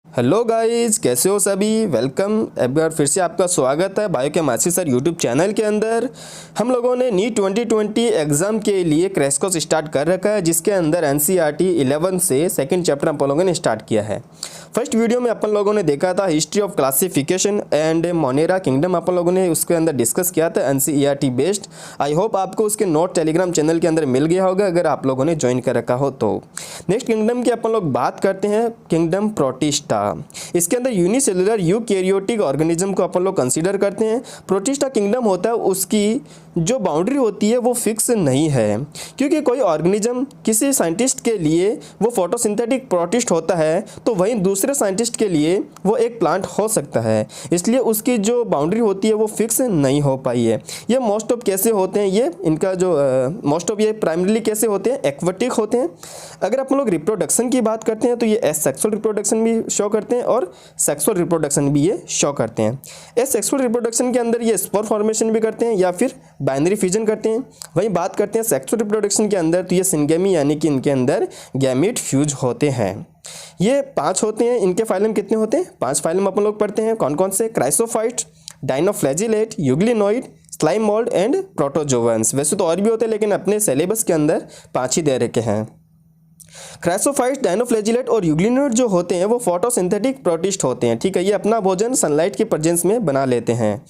Hello guys, कैसे हो सभी। वेलकम। एक बार फिर से आपका स्वागत है बायोकेमिस्ट्री सर यूट्यूब चैनल के अंदर। हम लोगों ने नीट 2020 एग्ज़ाम के लिए क्रैश कोर्स स्टार्ट कर रखा है, जिसके अंदर एनसीईआरटी 11 से सेकंड चैप्टर अपन लोगों ने स्टार्ट किया है। फर्स्ट वीडियो में अपन लोगों ने देखा था history of classification and Monera kingdom, अपन लोगों ने उसके अंदर डिस्कस किया था एनसीईआरटी बेस्ड। आई होप आपको उसके नोट टेलीग्राम चैनल के अंदर मिल गया होगा अगर आप लोगों ने ज्वाइन कर रखा हो तो। नेक्स्ट किंगडम की अपन लोग बात करते हैं, किंगडम प्रोटिस्टा। इसके अंदर यूनिसेलुलर यूकैरियोटिक ऑर्गेनिज्म को अपन लोग कंसीडर करते हैं। प्रोटिस्टा किंगडम होता है, उसकी जो बाउंड्री होती है वो फिक्स नहीं है, क्योंकि कोई ऑर्गेनिज्म किसी साइंटिस्ट के लिए वो फोटोसिंथेटिक प्रोटिस्ट होता है तो वहीं दूसरे साइंटिस्ट के लिए वो एक प्लांट हो सकता है, इसलिए उसकी जो बाउंड्री होती है वो फिक्स नहीं हो पाई है। ये मोस्ट ऑफ कैसे होते हैं, ये इनका जो मोस्ट ऑफ ये प्राइमरीली कैसे होते हैं, एक्वाटिक होते हैं। अगर अपन लोग रिप्रोडक्शन की बात करते हैं तो ये एसेक्सुअल रिप्रोडक्शन भी शो करते हैं और सेक्सुअल रिप्रोडक्शन भी ये शो करते हैं। एसेक्सुअल रिप्रोडक्शन के अंदर ये स्पोर फॉर्मेशन भी करते हैं या फिर बाइनरी फ्यूजन करते हैं। वहीं बात करते हैं सेक्सुअल रिप्रोडक्शन के अंदर तो ये सिंगेमी यानी कि इनके अंदर गैमीट फ्यूज होते हैं। ये 5 होते हैं। इनके फाइलम कितने होते हैं? 5 फाइलम अपन लोग पढ़ते हैं। कौन कौन से? Chrysophyte, dinoflagellate, euglenoid, slime mould and protozoans. वैसे तो और भी होते हैं लेकिन अपने सिलेबस के अंदर 5 ही दे रखे हैं। क्राइसोफाइट्स, डाइनोफ्लैजिलेट और यूग्लिनोइड जो होते हैं वो फोटोसिंथेटिक प्रोटिस्ट होते हैं। ठीक है, ये अपना भोजन सनलाइट की प्रेजेंस में बना लेते हैं।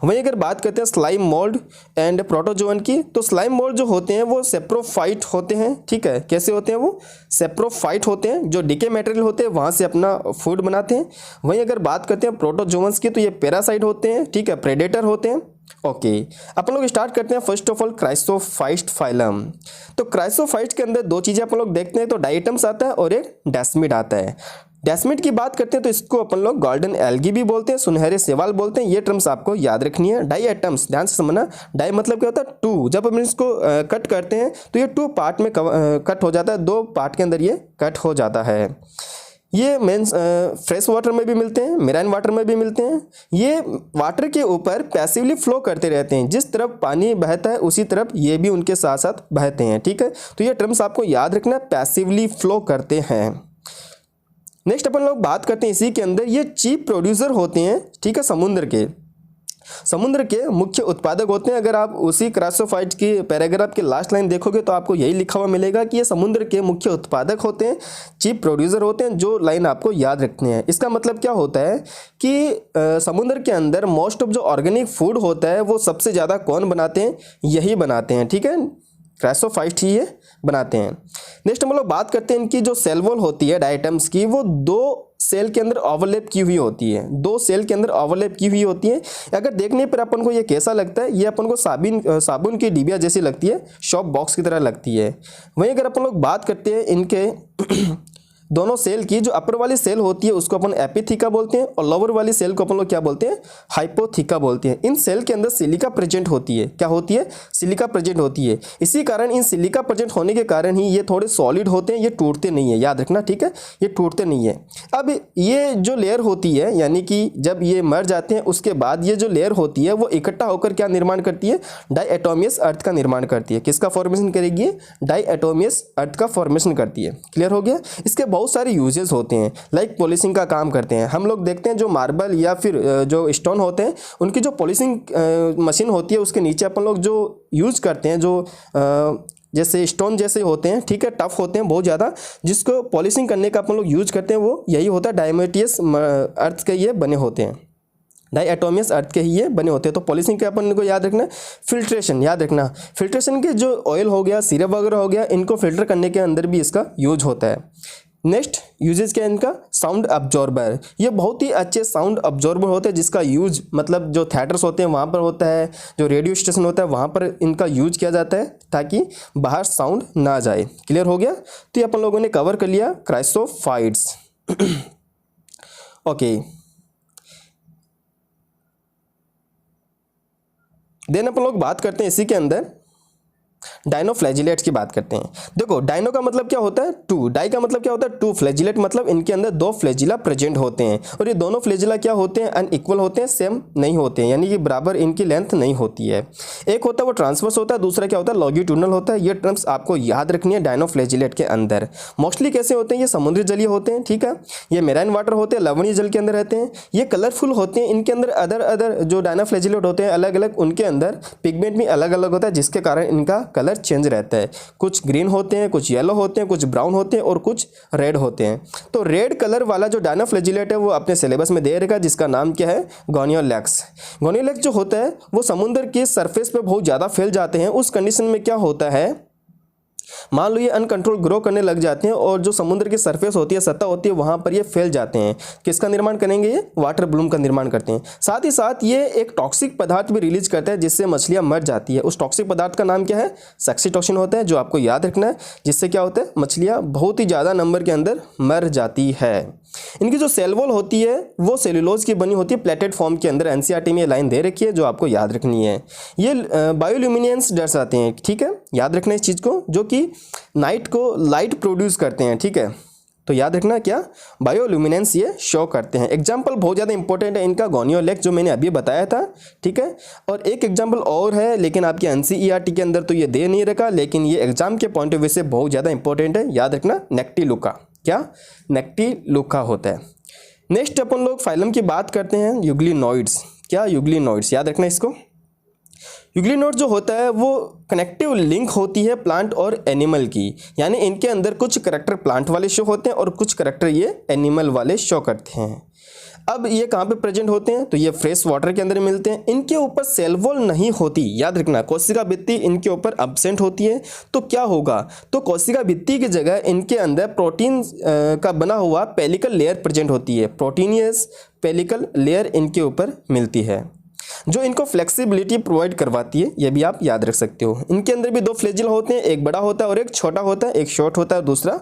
वहीं अगर बात करते हैं स्लाइम मोल्ड एंड प्रोटोजोवन की, तो स्लाइम मोल्ड जो होते हैं वो सेप्रोफाइट होते हैं। ठीक है, कैसे होते हैं? वो सेप्रोफाइट होते हैं, जो डिके मटेरियल होते हैं वहाँ से अपना फूड बनाते हैं। वहीं अगर बात करते हैं प्रोटोजोवंस की, तो ये पैरासाइट होते हैं। ठीक है, प्रेडेटर होते हैं। ओके, अपन लोग स्टार्ट करते हैं first of all chrysophyte phylum. तो क्राइसोफाइट के अंदर 2 चीज़ें अपन लोग देखते हैं, तो डाइटम्स आता है और एक डेस्मिड आता है। डेस्मिड की बात करते हैं तो इसको अपन लोग गोल्डन एल्गी भी बोलते हैं, सुनहरे सेवाल बोलते हैं। ये टर्म्स आपको याद रखनी है। डाई एटम्स, ध्यान से समझना। डाई मतलब क्या होता है? 2। जब अपन इसको कट करते हैं तो ये 2 पार्ट में कट हो जाता है, 2 पार्ट के अंदर ये कट हो जाता है। ये मेंस फ्रेश वाटर में भी मिलते हैं, मेराइन वाटर में भी मिलते हैं। ये वाटर के ऊपर पैसिवली फ्लो करते रहते हैं, जिस तरफ पानी बहता है उसी तरफ ये भी उनके साथ साथ बहते हैं। ठीक है, तो ये टर्म्स आपको याद रखना, पैसिवली फ्लो करते हैं। नेक्स्ट अपन लोग बात करते हैं इसी के अंदर, ये चीफ प्रोड्यूसर होते हैं। ठीक है, समुद्र के मुख्य उत्पादक होते हैं। अगर आप उसी क्राइसोफाइट की पैराग्राफ की लास्ट लाइन देखोगे तो आपको यही लिखा हुआ मिलेगा कि ये समुद्र के मुख्य उत्पादक होते हैं, चीफ प्रोड्यूसर होते हैं। जो लाइन आपको याद रखनी है, इसका मतलब क्या होता है कि समुद्र के अंदर मोस्ट ऑफ जो ऑर्गेनिक फूड होता है वो सबसे ज़्यादा कौन बनाते हैं? यही बनाते हैं। ठीक है, क्राइसोफाइट ही ये बनाते हैं। नेक्स्ट हम लोग बात करते हैं इनकी जो सेल वॉल होती है डायटम्स की, वो 2 सेल के अंदर ओवरलैप की हुई होती है। 2 सेल के अंदर ओवरलैप की हुई होती है। अगर देखने पर अपन को ये कैसा लगता है, ये अपन को साबुन की डिबिया जैसी लगती है, शॉप बॉक्स की तरह लगती है। वहीं अगर अपन लोग बात करते हैं इनके दोनों सेल की, जो अपर वाली सेल होती है उसको अपन एपिथीका बोलते हैं और लोअर वाली सेल को अपन लोग क्या बोलते हैं? हाइपोथीका बोलते हैं। इन सेल के अंदर सिलिका प्रेजेंट होती है। क्या होती है? सिलिका प्रेजेंट होती है। इसी कारण इन सिलिका प्रेजेंट होने के कारण ही ये थोड़े सॉलिड होते हैं, ये टूटते नहीं है, याद रखना। ठीक है, ये टूटते नहीं है। अब ये जो लेयर होती है, यानी कि जब ये मर जाते हैं उसके बाद ये जो लेयर होती है वो इकट्ठा होकर क्या निर्माण करती है? डाइएटोमियस अर्थ का निर्माण करती है। किसका फॉर्मेशन करेगी? डाइएटोमियस अर्थ का फॉर्मेशन करती है। क्लियर हो गया? इसके बहुत सारे यूजेस होते हैं, लाइक पॉलिशिंग का काम करते हैं। हम लोग देखते हैं जो मार्बल या फिर जो स्टोन होते हैं उनकी जो पॉलिशिंग मशीन होती है उसके नीचे अपन लोग जो यूज करते हैं, जो जैसे स्टोन जैसे होते हैं, ठीक है, टफ होते हैं बहुत ज़्यादा, जिसको पॉलिशिंग करने का अपन लोग यूज करते हैं, वो यही होता है। डायमेटियस अर्थ के ये बने होते हैं, डाइएटोमियस अर्थ के ही ये बने होते हैं। तो पॉलिशिंग के अपन को याद रखना। फिल्ट्रेशन याद रखना, फिल्ट्रेशन के जो ऑयल हो गया, सिरप वगैरह हो गया, इनको फिल्टर करने के अंदर भी इसका यूज होता है। नेक्स्ट यूजेस क्या है इनका? Sound absorber. ये बहुत ही अच्छे साउंड अब्जॉर्बर होते हैं, जिसका यूज मतलब जो थिएटर्स होते हैं वहाँ पर होता है, जो रेडियो स्टेशन होता है वहाँ पर इनका यूज किया जाता है ताकि बाहर साउंड ना जाए। क्लियर हो गया? तो ये अपन लोगों ने कवर कर लिया क्राइसोफाइट्स। ओके, देन अपन लोग बात करते हैं इसी के अंदर डायनोफ्लैजिलेट्स की बात करते हैं। देखो डायनो का मतलब क्या होता है टू, डाई का मतलब क्या होता है टू, फ्लैजिलेट मतलब इनके अंदर दो फ्लैजिला प्रेजेंट होते हैं और ये दोनों फ्लैजिला क्या होते हैं, अनइक्वल होते हैं, सेम नहीं होते हैं, यानी कि बराबर इनकी लेंथ नहीं होती है। एक होता है वो ट्रांसवर्स होता है, दूसरा क्या होता है लॉन्गिट्यूडनल होता है। ये टर्म्स आपको याद रखनी है डायनोफ्लैजिलेट के अंदर। मोस्टली कैसे होते हैं, ये समुद्री जलीय होते हैं, ठीक है, ये मेराइन वाटर होते हैं, लवणीय जल के अंदर रहते हैं, ये कलरफुल होते हैं, इनके अंदर अदर जो डायनोफ्लैजिलेट होते हैं अलग अलग, उनके अंदर पिगमेंट भी अलग अलग होता है जिसके कारण इनका कलर चेंज रहता है। कुछ ग्रीन होते हैं, कुछ येलो होते हैं, कुछ ब्राउन होते हैं और कुछ रेड होते हैं। तो रेड कलर वाला जो डायनोफ्लैजिलेट है वो अपने सिलेबस में दे रखा है, जिसका नाम क्या है गोनियोलेक्स। गोनियोलेक्स जो होता है वो समुद्र के सरफेस पे बहुत ज़्यादा फैल जाते हैं। उस कंडीशन में क्या होता है, मान लो ये अनकंट्रोल ग्रो करने लग जाते हैं और जो समुद्र की सरफेस होती है, सतह होती है, वहां पर ये फैल जाते हैं। किसका निर्माण करेंगे, ये वाटर ब्लूम का निर्माण करते हैं। साथ ही साथ ये एक टॉक्सिक पदार्थ भी रिलीज करता है जिससे मछलियां मर जाती है। उस टॉक्सिक पदार्थ का नाम क्या है, सेक्सीटोक्सिन होता है, जो आपको याद रखना है, जिससे क्या होता है मछलियां बहुत ही ज़्यादा नंबर के अंदर मर जाती है। इनकी जो सेल वॉल होती है वो सेलुलोज की बनी होती है प्लेटेड फॉर्म के अंदर। एनसीईआरटी में ये लाइन दे रखी है जो आपको याद रखनी है। ये बायोल्यूमिनेंस दर्शाते हैं, ठीक है, याद रखना इस चीज़ को, जो कि नाइट को लाइट प्रोड्यूस करते हैं, ठीक है। तो याद रखना क्या, बायोल्यूमिनेंस ये शो करते हैं। एग्जाम्पल बहुत ज़्यादा इंपॉर्टेंट है इनका, गोनियोलेक्स जो मैंने अभी बताया था, ठीक है। और एक एग्जाम्पल और है लेकिन आपके एनसीईआरटी के अंदर तो ये दे नहीं रखा, लेकिन ये एग्जाम के पॉइंट ऑफ व्यू से बहुत ज़्यादा इंपॉर्टेंट है, याद रखना, नेक्टिलुका। क्या, नेक्टिलुका होता है। नेक्स्ट अपन लोग फाइलम की बात करते हैं, यूग्लिनोइड्स। क्या, यूग्लिनोइड्स, याद रखना इसको। यूग्लिनोइड जो होता है वो कनेक्टिव लिंक होती है प्लांट और एनिमल की, यानी इनके अंदर कुछ करैक्टर प्लांट वाले शो होते हैं और कुछ करैक्टर ये एनिमल वाले शो करते हैं। अब ये कहाँ पे प्रेजेंट होते हैं, तो ये फ्रेश वाटर के अंदर मिलते हैं। इनके ऊपर सेल वॉल नहीं होती, याद रखना, कोशिका भित्ति इनके ऊपर एब्सेंट होती है। तो क्या होगा, तो कोशिका भित्ति की जगह इनके अंदर प्रोटीन का बना हुआ पेलिकल लेयर प्रेजेंट होती है। प्रोटीनियस पेलिकल लेयर इनके ऊपर मिलती है जो इनको फ्लेक्सिबिलिटी प्रोवाइड करवाती है, ये भी आप याद रख सकते हो। इनके अंदर भी दो फ्लैजिल होते हैं, एक बड़ा होता है और एक छोटा होता है, एक शॉर्ट होता है और दूसरा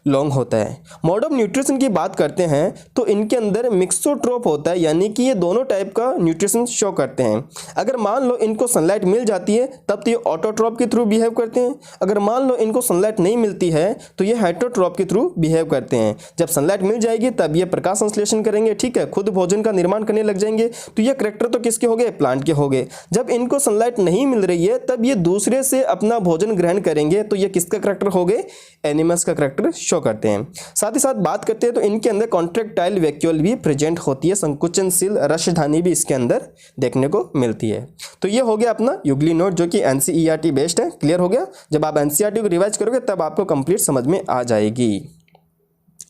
लॉन्ग होता है। मोड ऑफ न्यूट्रिशन की बात करते हैं तो इनके अंदर मिक्सोट्रोप होता है, यानी कि ये दोनों टाइप का न्यूट्रिशन शो करते हैं। अगर मान लो इनको सनलाइट मिल जाती है तब तो ये ऑटोट्रोप के थ्रू बिहेव करते हैं। अगर मान लो इनको सनलाइट नहीं मिलती है तो ये हेटरोट्रोप के थ्रू बिहेव करते हैं। जब सनलाइट मिल जाएगी तब ये प्रकाश संश्लेषण करेंगे, ठीक है, खुद भोजन का निर्माण करने लग जाएंगे। तो ये करैक्टर तो किसके हो गए, प्लांट के हो गए। जब इनको सनलाइट नहीं मिल रही है तब ये दूसरे से अपना भोजन ग्रहण करेंगे, तो ये किसका करैक्टर हो गए, एनिमल्स का करैक्टर शो करते हैं। साथ ही साथ बात करते हैं तो इनके अंदर कॉन्ट्रैक्टाइल वैक्यूल भी प्रेजेंट होती है, संकुचनशील रसधानी भी इसके अंदर देखने को मिलती है। तो ये हो गया अपना यूग्लिनोइड जो कि एनसीईआरटी बेस्ड है। क्लियर हो गया, जब आप एनसीईआरटी को रिवाइज करोगे तब आपको कंप्लीट समझ में आ जाएगी।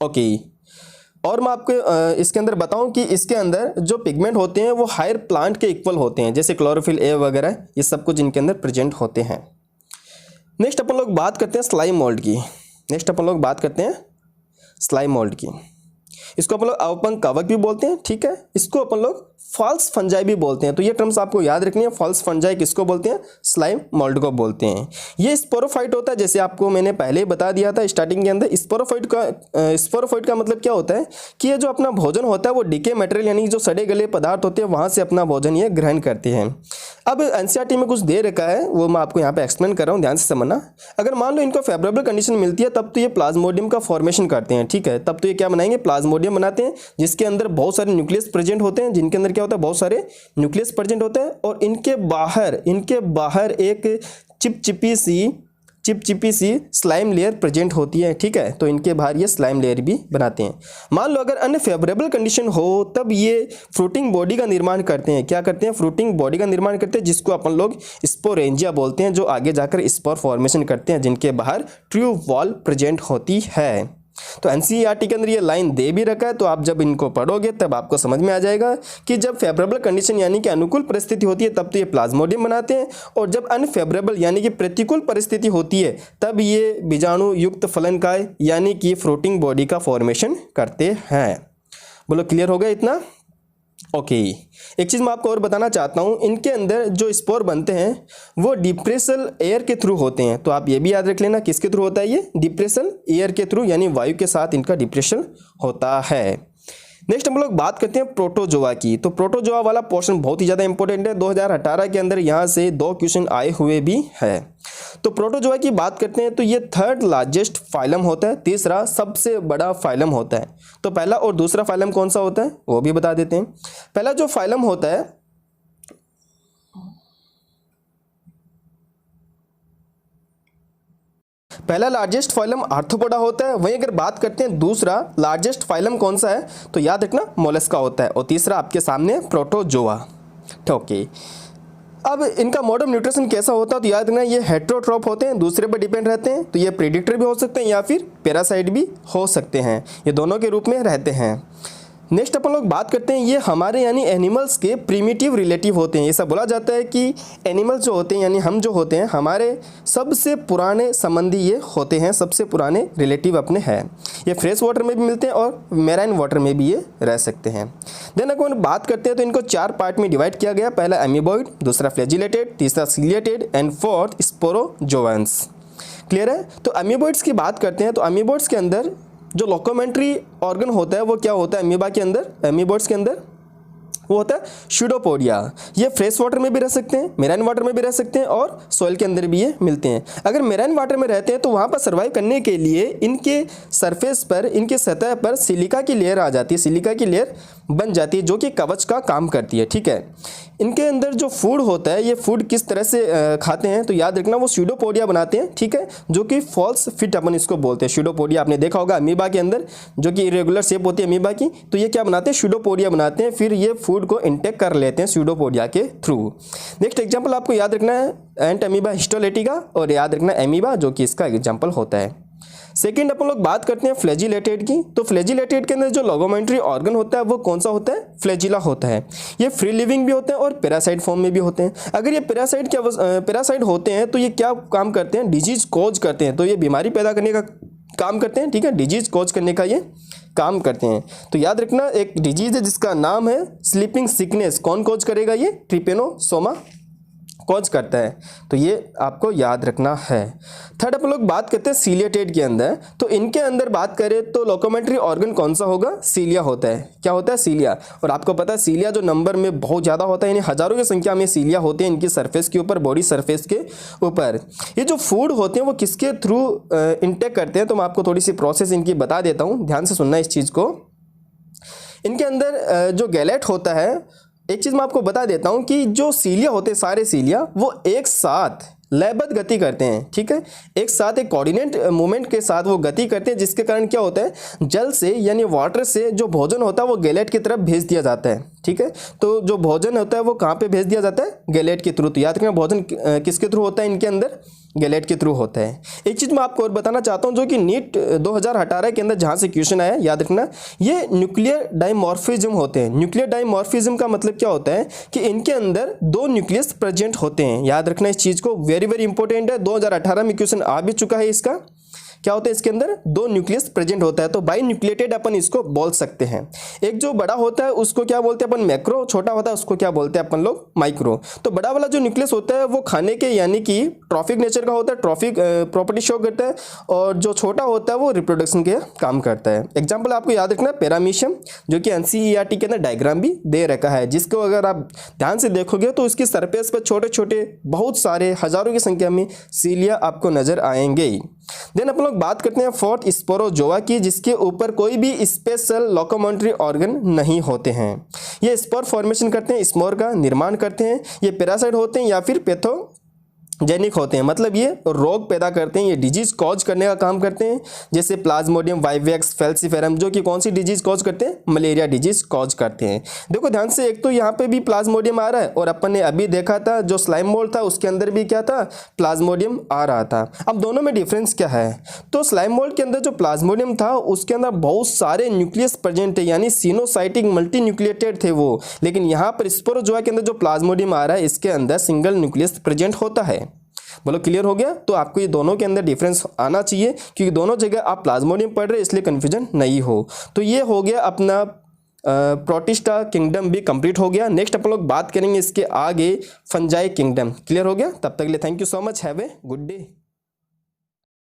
ओके, और मैं आपको इसके अंदर बताऊं कि इसके अंदर जो पिगमेंट होते हैं वो हायर प्लांट के इक्वल होते हैं, जैसे क्लोरोफिल ए वगैरह, ये सब कुछ इनके अंदर प्रेजेंट होते हैं। नेक्स्ट अपन लोग बात करते हैं स्लाइम मोल्ड की। स्लाइम मोल्ड की, इसको अपन लोग अवपंक कवक भी बोलते हैं, ठीक है। इसको अपन लोग फॉल्स फंजाई भी बोलते हैं। तो ये टर्म्स आपको याद रखनी है। फॉल्स फंजाई किसको बोलते हैं, स्लाइम मोल्ड को बोलते हैं। ये स्पोरोफाइट होता है, जैसे आपको मैंने पहले ही बता दिया था स्टार्टिंग के अंदर। स्पोरोफाइट का मतलब क्या होता है कि ये जो अपना भोजन होता है वो डीके मटेरियल यानी जो सड़े गले पदार्थ होते हैं वहाँ से अपना भोजन ये ग्रहण करते हैं। अब एनसीईआरटी में कुछ दे रखा है, वो मैं आपको यहाँ पे एक्सप्लेन कर रहा हूँ, ध्यान से समझना। अगर मान लो इनको फेवरेबल कंडीशन मिलती है तब तो ये प्लाज्मोडियम का फॉर्मेशन करते हैं, ठीक है। तब तो ये क्या बनाएंगे, प्लाज्मोडियम बनाते हैं, जिसके अंदर बहुत सारे न्यूक्लियस प्रेजेंट होते हैं, जिनके अंदर क्या होता है, बहुत सारे न्यूक्लियस प्रेजेंट होते हैं। और इनके बाहर एक चिपचिपी सी स्लाइम लेयर प्रेजेंट होती है, ठीक है। तो इनके बाहर ये स्लाइम लेयर भी बनाते हैं। मान लो अगर अनफेवरेबल कंडीशन हो तब ये फ्रूटिंग बॉडी का निर्माण करते हैं। क्या करते हैं, फ्रूटिंग बॉडी का निर्माण करते हैं, जिसको अपन लोग स्पोरेंजिया बोलते हैं, जो आगे जाकर स्पोर फॉर्मेशन करते हैं, जिनके बाहर ट्यूब वॉल प्रेजेंट होती है। तो एनसीईआरटी के अंदर ये लाइन दे भी रखा है, तो आप जब इनको पढ़ोगे तब आपको समझ में आ जाएगा कि जब फेवरेबल कंडीशन यानी कि अनुकूल परिस्थिति होती है तब तो ये प्लाज्मोडियम बनाते हैं, और जब अनफेवरेबल यानी कि प्रतिकूल परिस्थिति होती है तब ये बीजाणु युक्त फलनकाय यानी कि फ्रूटिंग बॉडी का फॉर्मेशन करते हैं। बोलो क्लियर हो गया इतना। ओके, एक चीज़ मैं आपको और बताना चाहता हूँ, इनके अंदर जो स्पोर बनते हैं वो डिप्रेसल एयर के थ्रू होते हैं। तो आप ये भी याद रख लेना, किसके थ्रू होता है ये, डिप्रेसल एयर के थ्रू, यानी वायु के साथ इनका डिप्रेशन होता है। नेक्स्ट हम लोग बात करते हैं प्रोटोजोआ की। तो प्रोटोजोआ वाला पोर्शन बहुत ही ज़्यादा इंपॉर्टेंट है। 2018 के अंदर यहाँ से 2 क्वेश्चन आए हुए भी है। तो प्रोटोजोआ की बात करते हैं तो ये थर्ड लार्जेस्ट फाइलम होता है, तीसरा सबसे बड़ा फाइलम होता है। तो पहला और दूसरा फाइलम कौन सा होता है वो भी बता देते हैं। पहला जो फाइलम होता है, पहला लार्जेस्ट फाइलम आर्थ्रोपोडा होता है। वहीं अगर बात करते हैं दूसरा लार्जेस्ट फाइलम कौन सा है तो याद रखना मोलस्का होता है, और तीसरा आपके सामने प्रोटोजोआ। ओके, अब इनका मोड ऑफ न्यूट्रिशन कैसा होता है तो याद रखना ये हेटेरोट्रॉफ होते हैं, दूसरे पर डिपेंड रहते हैं। तो ये प्रेडेटर भी हो सकते हैं या फिर पैरासाइट भी हो सकते हैं, ये दोनों के रूप में रहते हैं। नेक्स्ट अपन लोग बात करते हैं, ये हमारे यानी एनिमल्स के प्रीमिटिव रिलेटिव होते हैं। ऐसा बोला जाता है कि एनिमल्स जो होते हैं यानी हम जो होते हैं हमारे सबसे पुराने संबंधी ये होते हैं, सबसे पुराने रिलेटिव अपने हैं। ये फ्रेश वाटर में भी मिलते हैं और मैराइन वाटर में भी ये रह सकते हैं। देन अपन बात करते हैं तो इनको 4 पार्ट में डिवाइड किया गया, पहला एमीबॉइड, दूसरा फ्लैजिलेटेड, तीसरा सीलिएटेड एंड फोर्थ स्पोरोजोअन्स। क्लियर है। तो अमीबॉइड्स की बात करते हैं तो अमीबॉइड्स के अंदर जो लोकोमेंट्री ऑर्गन होता है वो क्या होता है अमीबा के अंदर, अमीबॉइड्स के अंदर वो होता है स्यूडोपोडिया। ये फ्रेश वाटर में भी रह सकते हैं, मेराइन वाटर में भी रह सकते हैं और सॉइल के अंदर भी ये मिलते हैं। अगर मेराइन वाटर में रहते हैं तो वहाँ पर सर्वाइव करने के लिए इनके सरफेस पर, इनके सतह पर सिलिका की लेयर आ जाती है, सिलिका की लेयर बन जाती है जो कि कवच का काम करती है। ठीक है, इनके अंदर जो फूड होता है ये फूड किस तरह से खाते हैं तो याद रखना वो स्यूडोपोडिया बनाते हैं। ठीक है, जो कि फॉल्स फिट अपन इसको बोलते हैं। स्यूडोपोडिया आपने देखा होगा अमीबा के अंदर जो कि इरेगुलर शेप होती है अमीबा की, तो ये क्या बनाते हैं स्यूडोपोडिया बनाते हैं, फिर ये फूड को इंटेक कर लेते हैं स्यूडोपोडिया के थ्रू। नेक्स्ट एग्जाम्पल आपको याद रखना है एंट अमीबा हिस्टोलेटिका, और याद रखना अमीबा जो कि इसका एग्जाम्पल होता है। सेकेंड अपन लोग बात करते हैं फ्लैजिलेटेड की, तो फ्लैजिलेटेड के अंदर जो लोगोमेंट्री ऑर्गन होता है वो कौन सा होता है, फ्लैजिला होता है। ये फ्री लिविंग भी होते हैं और पैरासाइट फॉर्म में भी होते हैं। अगर ये पैरासाइट होते हैं तो ये क्या काम करते हैं, डिजीज कॉज करते हैं, तो ये बीमारी पैदा करने का काम करते हैं। ठीक है, डिजीज कॉज करने का ये काम करते हैं। तो याद रखना एक डिजीज है जिसका नाम है स्लीपिंग सिकनेस, कौन कॉज करेगा, ये ट्रिपेनोसोमा कॉज करता है, तो ये आपको याद रखना है। थर्ड अपन लोग बात करते हैं सीलिएटेड के अंदर, तो इनके अंदर बात करें तो लोकोमेंट्री ऑर्गन कौन सा होगा, सीलिया होता है। क्या होता है, सीलिया। और आपको पता है सीलिया जो नंबर में बहुत ज़्यादा होता है, यानी हजारों की संख्या में सीलिया होते हैं इनकी सरफेस के ऊपर, बॉडी सरफेस के ऊपर। ये जो फूड होते हैं वो किसके थ्रू इंटेक करते हैं, तो मैं आपको थोड़ी सी प्रोसेस इनकी बता देता हूँ, ध्यान से सुनना इस चीज़ को। इनके अंदर जो गैलेट होता है, एक चीज़ मैं आपको बता देता हूं कि जो सीलिया होते हैं सारे सीलिया वो एक साथ लयबद्ध गति करते हैं। ठीक है, एक साथ एक कोऑर्डिनेट मूवमेंट के साथ वो गति करते हैं, जिसके कारण क्या होता है जल से यानी वाटर से जो भोजन होता है वो गैलेट की तरफ भेज दिया जाता है। ठीक है, तो जो भोजन होता है वो कहाँ पे भेज दिया जाता है, गैलेट के थ्रू। तो याद रखना भोजन किसके थ्रू होता है, इनके अंदर गैलेट के थ्रू होता है। एक चीज़ मैं आपको और बताना चाहता हूँ जो कि नीट 2018 के अंदर जहाँ से क्वेश्चन आया, याद रखना ये न्यूक्लियर डाइमॉर्फिज्म होते हैं। न्यूक्लियर डाइमॉर्फिज्म का मतलब क्या होता है कि इनके अंदर 2 न्यूक्लियस प्रेजेंट होते हैं। याद रखना इस चीज़ को, वेरी वेरी इंपॉर्टेंट है। 2018 में क्वेश्चन आ भी चुका है इसका। क्या होता है इसके अंदर 2 न्यूक्लियस प्रेजेंट होता है, तो बाई न्यूक्लिएटेड अपन इसको बोल सकते हैं। एक जो बड़ा होता है उसको क्या बोलते हैं अपन, मैक्रो। छोटा होता है उसको क्या बोलते हैं अपन लोग, माइक्रो। तो बड़ा वाला जो न्यूक्लियस होता है वो खाने के यानी कि ट्रॉफिक नेचर का होता है, ट्रॉफिक प्रॉपर्टी शो करता है, और जो छोटा होता है वो रिप्रोडक्शन के काम करता है। एग्जाम्पल आपको याद रखना है पैरामीशियम, जो कि NCERT के अंदर डायग्राम भी दे रखा है, जिसको अगर आप ध्यान से देखोगे तो उसकी सरफेस पर छोटे छोटे बहुत सारे हजारों की संख्या में सीलिया आपको नजर आएंगे। देन अपन लोग बात करते हैं फोर्थ स्पोरोजोआ की, जिसके ऊपर कोई भी स्पेशल लोकोमेंट्री ऑर्गन नहीं होते हैं। ये स्पोर फॉर्मेशन करते हैं, स्पोर का निर्माण करते हैं। ये पैरासाइट होते हैं या फिर पैथोजेनिक होते हैं, मतलब ये रोग पैदा करते हैं, ये डिजीज कॉज करने का काम करते हैं। जैसे प्लाज्मोडियम वाइवेक्स फैल्सिफेरम, जो कि कौन सी डिजीज कॉज करते हैं, मलेरिया डिजीज कॉज करते हैं। देखो ध्यान से, एक तो यहाँ पे भी प्लाज्मोडियम आ रहा है, और अपन ने अभी देखा था जो स्लाइम मोल्ड था उसके अंदर भी क्या था, प्लाज्मोडियम आ रहा था। अब दोनों में डिफरेंस क्या है, तो स्लाइम मोल्ड के अंदर जो प्लाज्मोडियम था उसके अंदर बहुत सारे न्यूक्लियस प्रेजेंट है, यानी सिनोसाइटिक मल्टी न्यूक्लिएटेड थे वो। लेकिन यहाँ पर स्पोरोजोआ के अंदर जो प्लाज्मोडियम आ रहा है इसके अंदर सिंगल न्यूक्लियस प्रेजेंट होता है। बोलो क्लियर हो गया। तो आपको ये दोनों के अंदर डिफरेंस आना चाहिए, क्योंकि दोनों जगह आप प्लाज्मोडियम पढ़ रहे हैं इसलिए कंफ्यूजन नहीं हो। तो ये हो गया अपना प्रोटिस्टा किंगडम भी कंप्लीट हो गया। नेक्स्ट अपन लोग बात करेंगे इसके आगे फंजाई किंगडम। क्लियर हो गया, तब तक के लिए thank you so much, have a good day.